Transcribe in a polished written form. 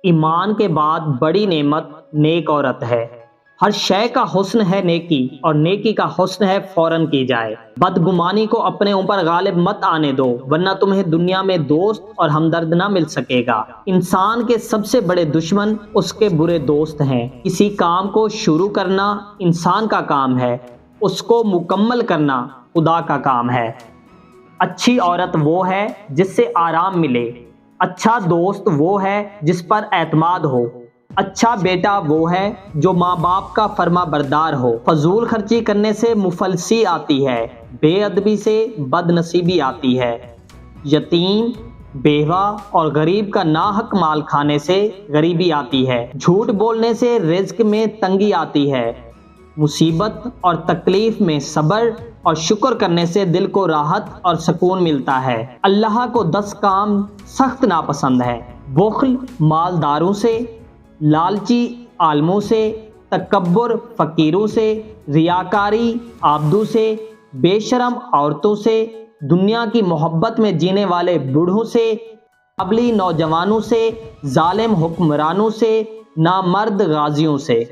ایمان کے بعد بڑی نعمت نیک عورت ہے۔ ہر شے کا حسن ہے نیکی، اور نیکی کا حسن ہے فوراً کی جائے۔ بدگمانی کو اپنے اوپر غالب مت آنے دو، ورنہ تمہیں دنیا میں دوست اور ہمدرد نہ مل سکے گا۔ انسان کے سب سے بڑے دشمن اس کے برے دوست ہیں۔ کسی کام کو شروع کرنا انسان کا کام ہے، اس کو مکمل کرنا خدا کا کام ہے۔ اچھی عورت وہ ہے جس سے آرام ملے، اچھا دوست وہ ہے جس پر اعتماد ہو، اچھا بیٹا وہ ہے جو ماں باپ کا فرما بردار ہو۔ فضول خرچی کرنے سے مفلسی آتی ہے، بے ادبی سے بد نصیبی آتی ہے۔ یتیم، بیوہ اور غریب کا ناحق مال کھانے سے غریبی آتی ہے۔ جھوٹ بولنے سے رزق میں تنگی آتی ہے۔ مصیبت اور تکلیف میں صبر اور شکر کرنے سے دل کو راحت اور سکون ملتا ہے۔ اللہ کو 10 کام سخت ناپسند ہے: بخل مالداروں سے، لالچی عالموں سے، تکبر فقیروں سے، ریاکاری عابدوں سے، بے شرم عورتوں سے، دنیا کی محبت میں جینے والے بوڑھوں سے، قابلی نوجوانوں سے، ظالم حکمرانوں سے، نامرد غازیوں سے۔